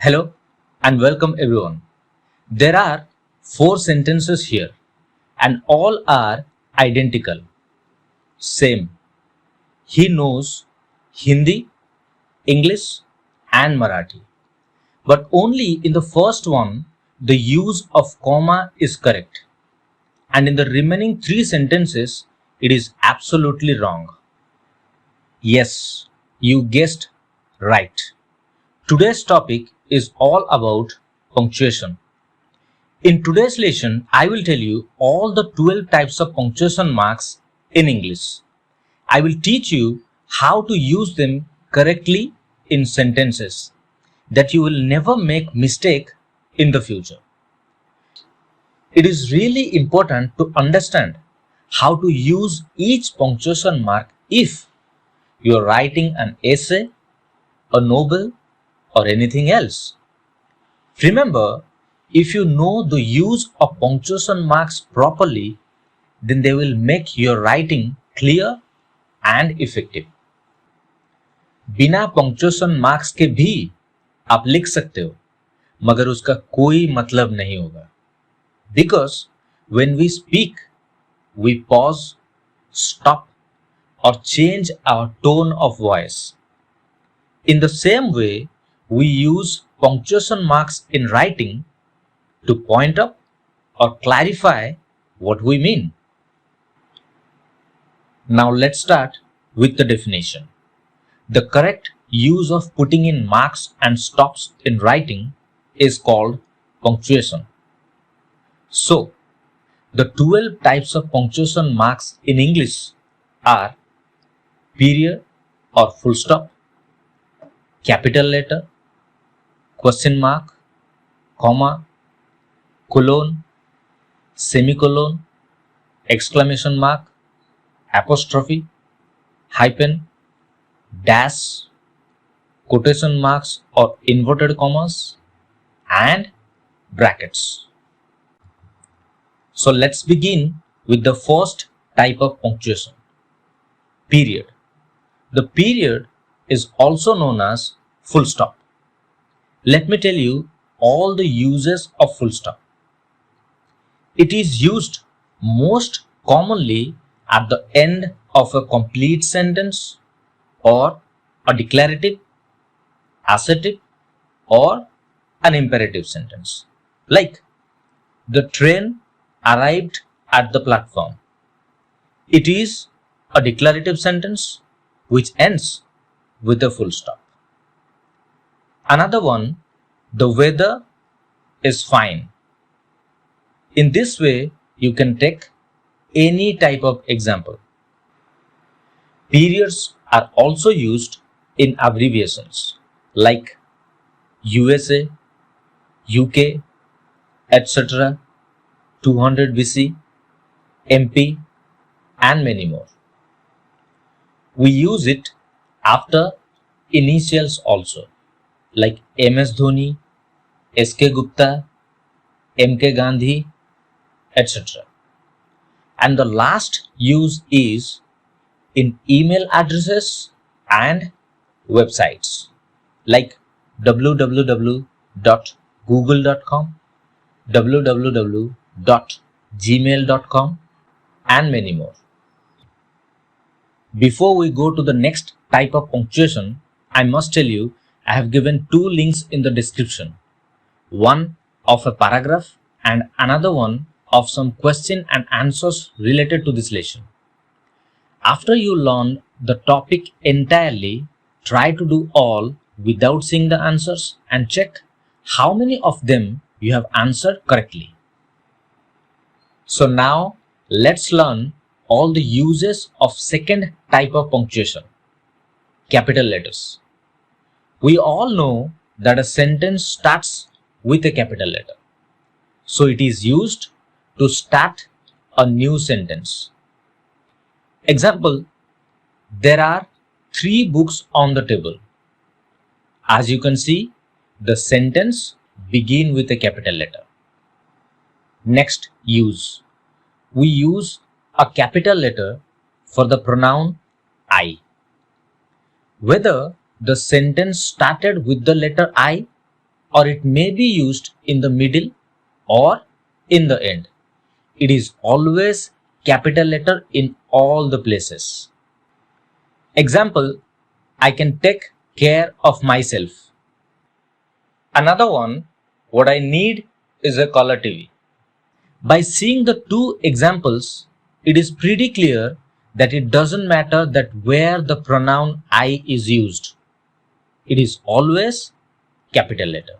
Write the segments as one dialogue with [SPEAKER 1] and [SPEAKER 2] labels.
[SPEAKER 1] Hello and welcome everyone. There are four sentences here and all are identical. Same. He knows Hindi, English and Marathi. But only in the first one the use of comma is correct. And in the remaining three sentences it is absolutely wrong. Yes, you guessed right. Today's topic is all about punctuation. In today's lesson, I will tell you all the 12 types of punctuation marks in English. I will teach you how to use them correctly in sentences that you will never make mistake in the future. It is really important to understand how to use each punctuation mark if you are writing an essay, a novel, or anything else. Remember, if you know the use of punctuation marks properly, then they will make your writing clear and effective. बिना punctuation marks के भी आप लिख सकते हो, मगर उसका कोई मतलब नहीं होगा. Because when we speak, we pause, stop, or change our tone of voice. In the same way, we use punctuation marks in writing to point out or clarify what we mean. Now let's start with the definition. The correct use of putting in marks and stops in writing is called punctuation. So, the 12 types of punctuation marks in English are period or full stop, capital letter, question mark, comma, colon, semicolon, exclamation mark, apostrophe, hyphen, dash, quotation marks or inverted commas, and brackets. So let's begin with the first type of punctuation, period. The period is also known as full stop. Let me tell you all the uses of full stop. It is used most commonly at the end of a complete sentence or a declarative, assertive, or an imperative sentence. Like, the train arrived at the platform. It is a declarative sentence which ends with a full stop. Another one, the weather is fine. In this way, you can take any type of example. Periods are also used in abbreviations like USA, UK, etc., 200 BC, MP, and many more. We use it after initials also, like MS Dhoni, SK Gupta, MK Gandhi, etc. And the last use is in email addresses and websites like www.google.com, www.gmail.com, and many more. Before we go to the next type of punctuation, I must tell you I have given two links in the description. One of a paragraph and another one of some question and answers related to this lesson. After you learn the topic entirely, try to do all without seeing the answers and check how many of them you have answered correctly. So now let's learn all the uses of second type of punctuation, capital letters. We all know that a sentence starts with a capital letter. So it is used to start a new sentence. Example, there are 3 books on the table. As you can see, the sentence begins with a capital letter. Next, use. We use a capital letter for the pronoun I. Whether the sentence started with the letter I or it may be used in the middle or in the end. It is always capital letter in all the places. Example, I can take care of myself. Another one, what I need is a color TV. By seeing the two examples, it is pretty clear that it doesn't matter that where the pronoun I is used. It is always capital letter.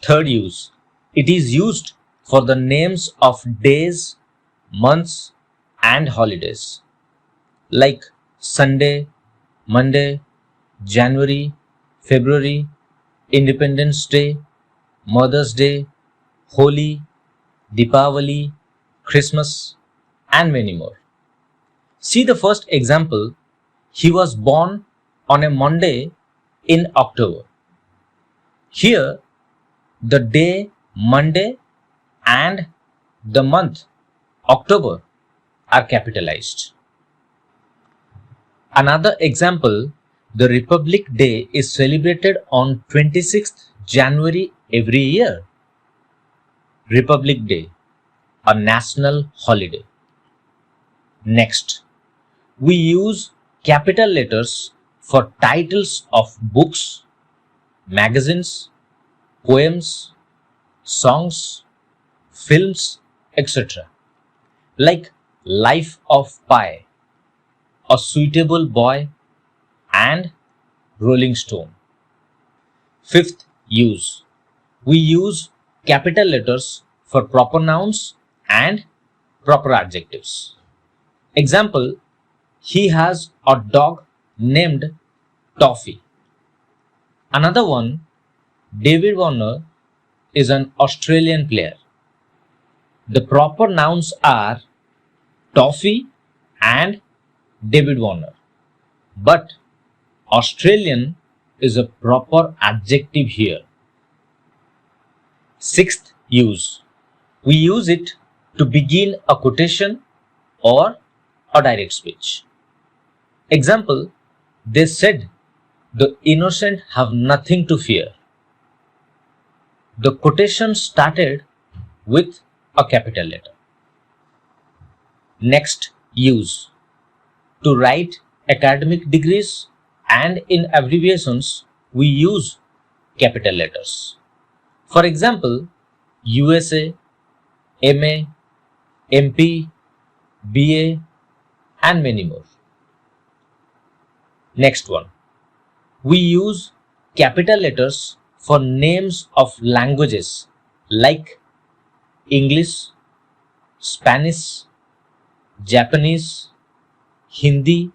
[SPEAKER 1] Third use, it is used for the names of days, months and holidays like Sunday, Monday, January, February, Independence Day, Mother's Day, Holi, Deepavali, Christmas, and many more. See the first example. He was born on a Monday in October. Here, the day Monday and the month October are capitalized. Another example, the Republic Day is celebrated on 26th January every year. Republic Day, a national holiday. Next, we use capital letters for titles of books, magazines, poems, songs, films, etc. like Life of Pi, A Suitable Boy, and Rolling Stone. Fifth use, we use capital letters for proper nouns and proper adjectives. Example, he has a dog named Toffee. Another one, David Warner is an Australian player. The proper nouns are Toffee and David Warner, but Australian is a proper adjective here. Sixth use, we use it to begin a quotation or a direct speech. Example, they said the innocent have nothing to fear. The quotation started with a capital letter. Next use, to write academic degrees and in abbreviations we use capital letters. For example, USA, MA, MP, BA and many more. Next one, we use capital letters for names of languages like English, Spanish, Japanese, Hindi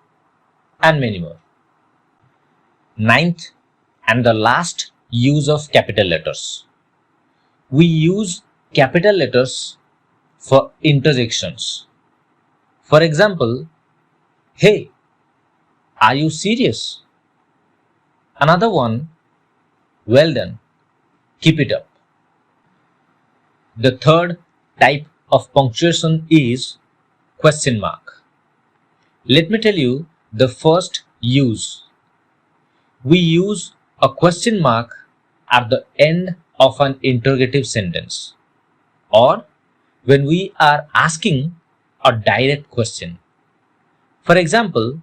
[SPEAKER 1] and many more. Ninth and the last use of capital letters. We use capital letters for interjections. For example, hey, are you serious? Another one, well done, keep it up. The third type of punctuation is question mark. Let me tell you the first use. We use a question mark at the end of an interrogative sentence or when we are asking a direct question. For example,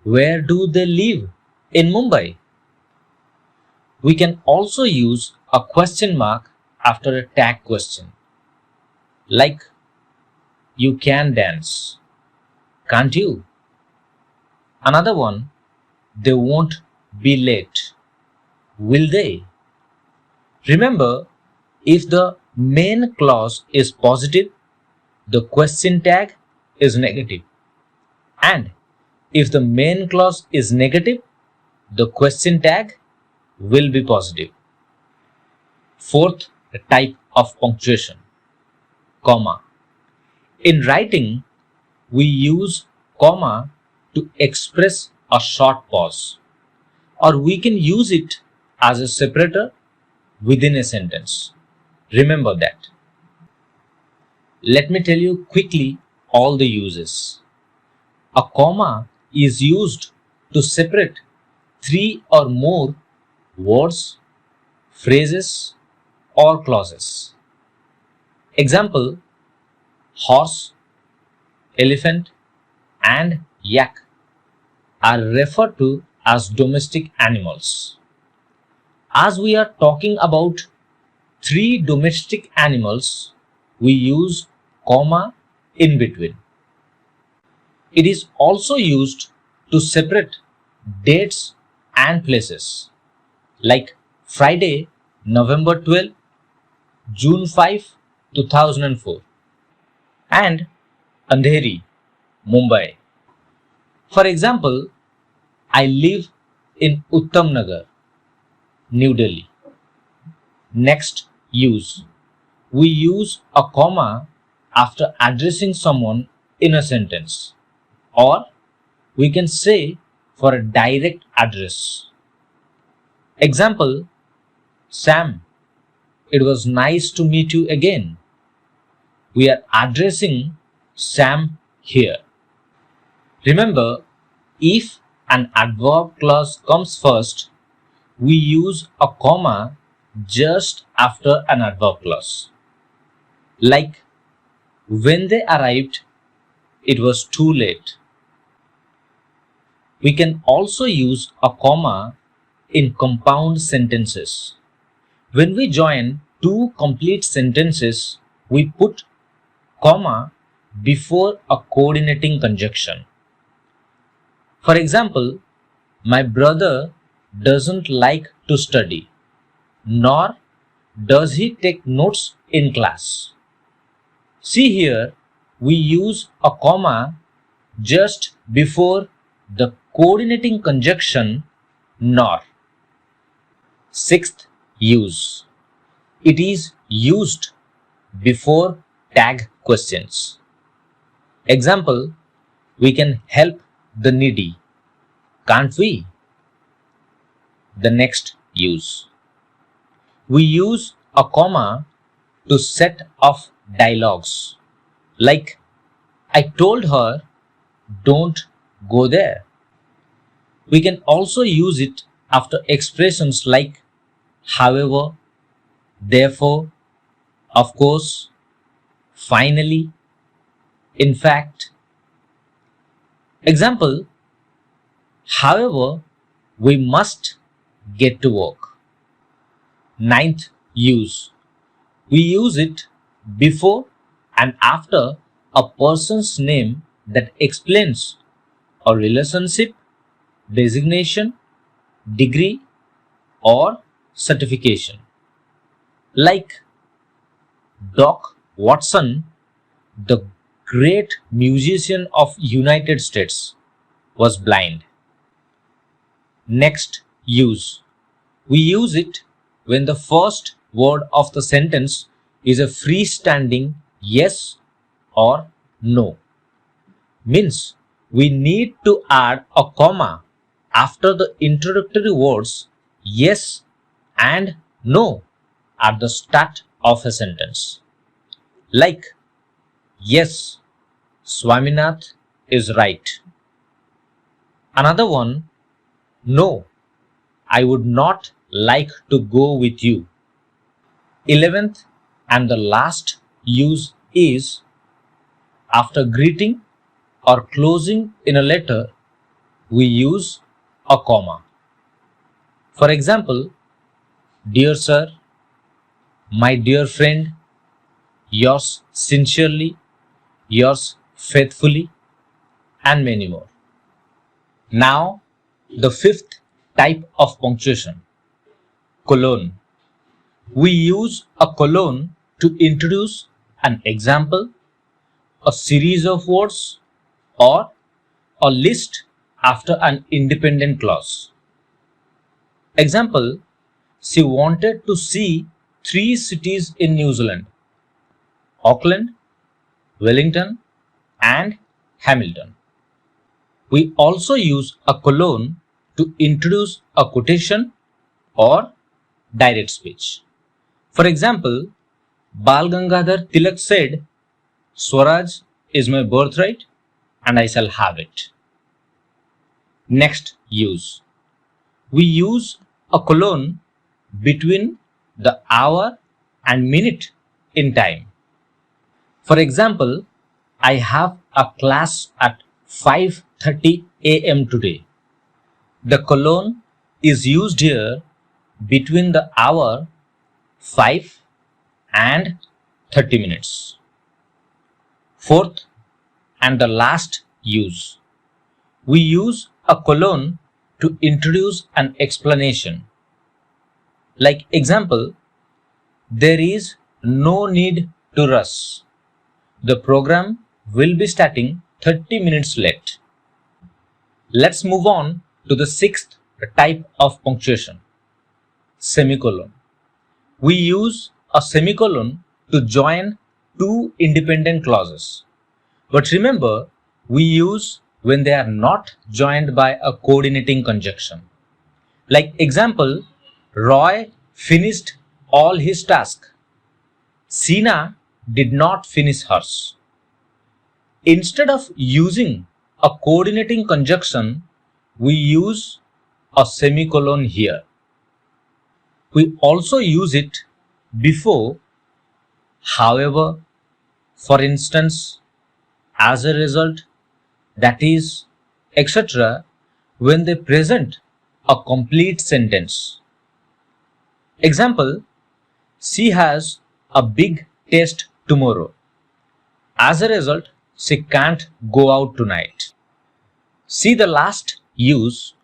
[SPEAKER 1] where do they live in Mumbai? We can also use a question mark after a tag question like you can dance, can't you? Another one, they won't be late, will they? Remember, if the main clause is positive, the question tag is negative, and if the main clause is negative, the question tag will be positive. Fourth type of punctuation, comma. In writing, we use comma to express a short pause, or we can use it as a separator within a sentence. Remember that. Let me tell you quickly all the uses. A comma is used to separate three or more words phrases, or clauses. Example: horse, elephant, and yak are referred to as domestic animals. As we are talking about three domestic animals, we use comma in between. It is also used to separate dates and places, like Friday, November 12, June 5, 2004, and Andheri, Mumbai. For example, I live in Uttam Nagar, New Delhi. Next, use. We use a comma after addressing someone in a sentence, or we can say for a direct address. Example: Sam, it was nice to meet you again. We are addressing Sam here. Remember, if an adverb clause comes first, we use a comma just after an adverb clause. Like, when they arrived, it was too late. We can also use a comma in compound sentences. When we join two complete sentences, we put comma before a coordinating conjunction. For example, my brother doesn't like to study, nor does he take notes in class. See here, we use a comma just before the coordinating conjunction nor. Sixth, use. It is used before tag questions. Example: we can help the needy, can't we? The next, use. We use a comma to set off dialogues, like, I told her, don't go there. We can also use it after expressions like however, therefore, of course, finally, in fact. Example: however, we must get to work. Ninth, use. We use it before and after a person's name that explains a relationship, designation, degree, or certification. Like Doc Watson, the great musician of United States, was blind. Next, use. We use it when the first word of the sentence is a freestanding yes or no. Means we need to add a comma after the introductory words yes and no at the start of a sentence. Like, yes, Swaminath is right. Another one, no, I would not like to go with you. 11th and the last use is after greeting or closing in a letter, we use a comma. For example, dear sir, my dear friend, yours sincerely, yours faithfully, and many more. Now, the fifth type of punctuation, colon. We use a colon to introduce an example, a series of words, or a list after an independent clause. Example: she wanted to see 3 cities in New Zealand: Auckland, Wellington, and Hamilton. We also use a colon to introduce a quotation or direct speech. For example, Bal Gangadhar Tilak said, Swaraj is my birthright and I shall have it. Next, use. We use a colon between the hour and minute in time. For example, I have a class at 5:30 a.m. today. The colon is used here between the hour 5 and 30 minutes. Fourth and the last use. We use a colon to introduce an explanation. Like example, there is no need to rush. The program will be starting 30 minutes late. Let's move on to the sixth type of punctuation, semicolon. We use a semicolon to join two independent clauses. But remember, we use when they are not joined by a coordinating conjunction. Like example, Roy finished all his tasks. Sina did not finish hers. Instead of using a coordinating conjunction, we use a semicolon here. We also use it before, however, for instance, as a result, that is, etc., when they present a complete sentence. Example, she has a big test tomorrow. As a result, she can't go out tonight. See the last use,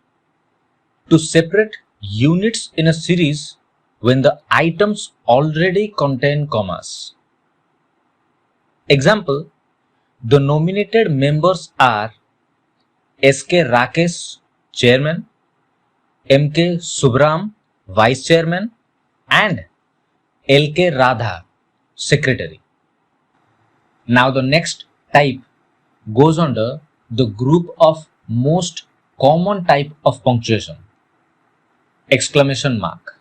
[SPEAKER 1] to separate units in a series when the items already contain commas. Example, the nominated members are S.K. Rakesh, Chairman, M.K. Subram, Vice Chairman, and L.K. Radha, Secretary. Now the next type goes under the group of most common type of punctuation, exclamation mark.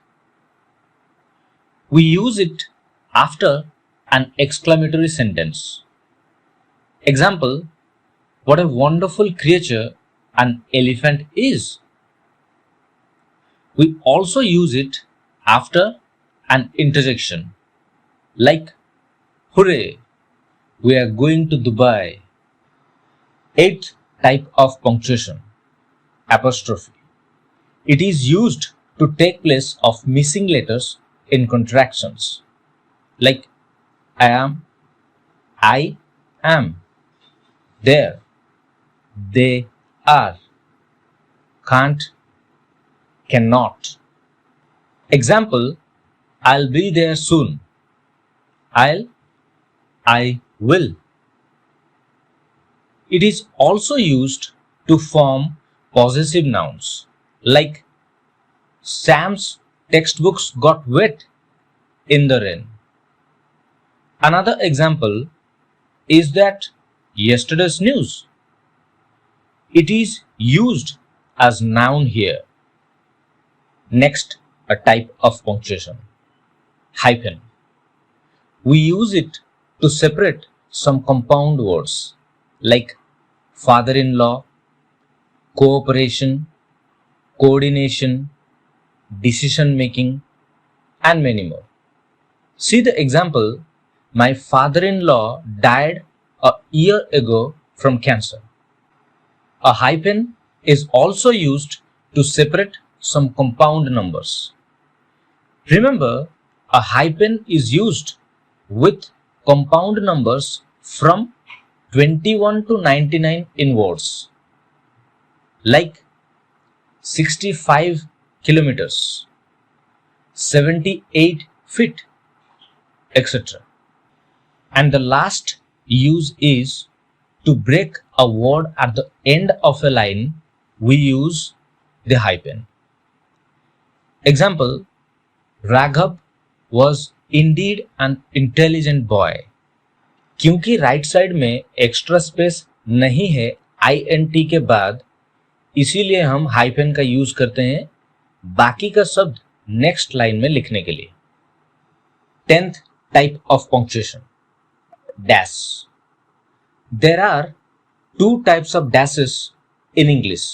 [SPEAKER 1] We use it after an exclamatory sentence. Example, what a wonderful creature an elephant is. We also use it after an interjection, like, hooray, we are going to Dubai. Eighth type of punctuation, apostrophe. It is used to take place of missing letters in contractions, like I am, there, they are, can't, cannot. Example, I'll be there soon. I will. It is also used to form possessive nouns, like Sam's textbooks got wet in the rain. Another example is that yesterday's news. It is used as noun here. Next, a type of punctuation, hyphen. We use it to separate some compound words like father-in-law, cooperation, coordination, decision-making, and many more. See the example, my father-in-law died a year ago from cancer. A hyphen is also used to separate some compound numbers. Remember, a hyphen is used with compound numbers from 21 to 99 in words, like 65 kilometers, 78 feet, etc. And the last use is to break a word at the end of a line, we use the hyphen. Example, Raghav was indeed an intelligent boy. क्योंकि right side में extra space नहीं है INT के बाद, इसीलिए हम hyphen का use करते हैं बाकी का शब्द नेक्स्ट लाइन में लिखने के लिए. 10th type of punctuation, dash. There are two types of dashes in English,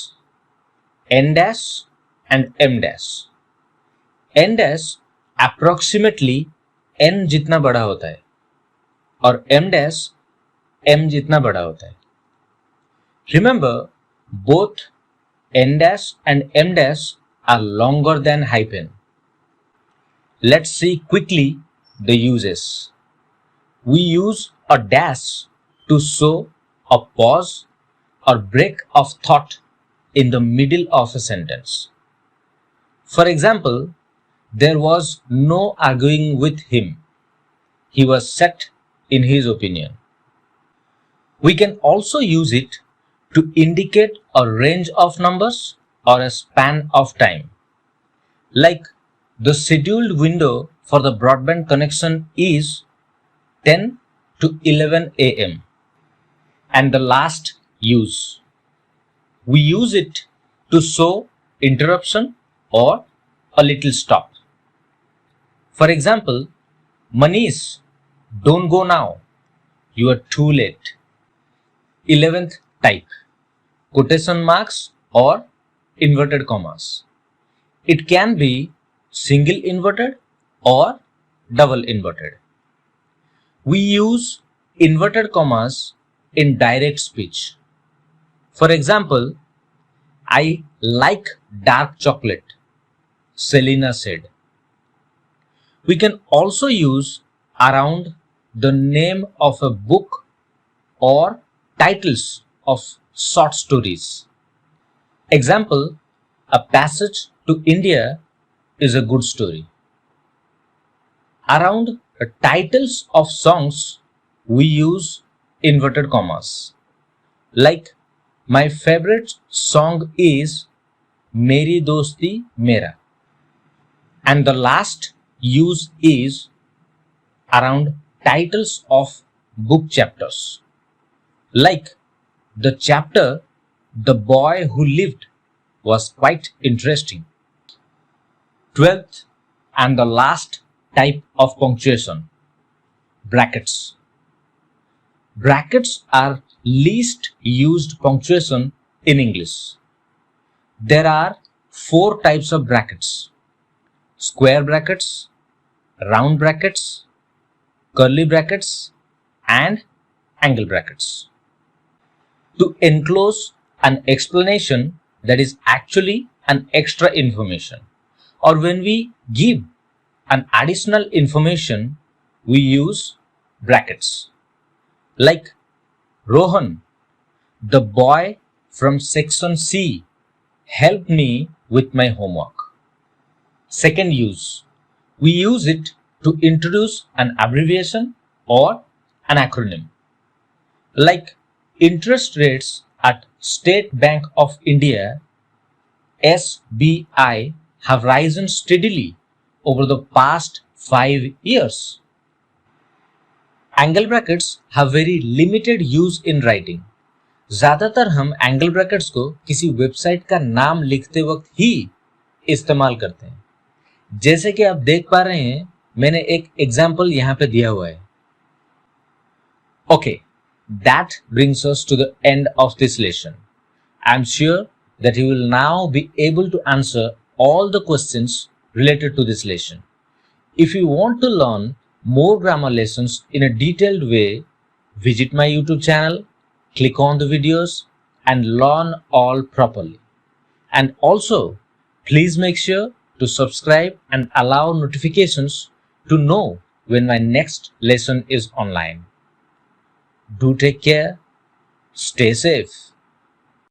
[SPEAKER 1] N dash and M dash. N dash approximately n जितना बड़ा होता है और m dash m जितना बड़ा होता है. Remember, both n dash and m dash are longer than hyphen. Let's see quickly the uses. We use a dash to show a pause or break of thought in the middle of a sentence. For example, there was no arguing with him. He was set in his opinion. We can also use it to indicate a range of numbers or a span of time. Like, the scheduled window for the broadband connection is 10 to 11 a.m. And the last use. We use it to show interruption or a little stop. For example, Manish, don't go now. You are too late. 11th type. Quotation marks or inverted commas. It can be single inverted or double inverted. We use inverted commas in direct speech. For example, I like dark chocolate, Selena said. We can also use around the name of a book or titles of short stories. Example, A Passage to India is a good story. Around the titles of songs, we use inverted commas. Like, my favorite song is Meri Dosti Mera. And the last use is around titles of book chapters. Like, the chapter The Boy Who Lived was quite interesting. 12th and the last type of punctuation, brackets. Brackets are least used punctuation in English. There are 4 types of brackets: square brackets, round brackets, curly brackets, and angle brackets. To enclose an explanation that is actually an extra information, or when we give an additional information, we use brackets. Like, Rohan, the boy from section C, helped me with my homework. Second use. We use it to introduce an abbreviation or an acronym. Like, interest rates at State Bank of India, SBI, have risen steadily over the past 5 years. Angle brackets have very limited use in writing. ज़्यादातर हम angle brackets को किसी website का नाम लिखते वक्त ही इस्तेमाल करते हैं. जैसे कि आप देख पा रहे हैं, मैंने एक एग्जाम्पल यहाँ पे दिया हुआ है. Okay, that brings us to the end of this lesson. I'm sure that you will now be able to answer all the questions related to this lesson. If you want to learn more grammar lessons in a detailed way, visit my YouTube channel, click on the videos, and learn all properly. And also, please make sure to subscribe and allow notifications to know when my next lesson is online. Do take care. Stay safe.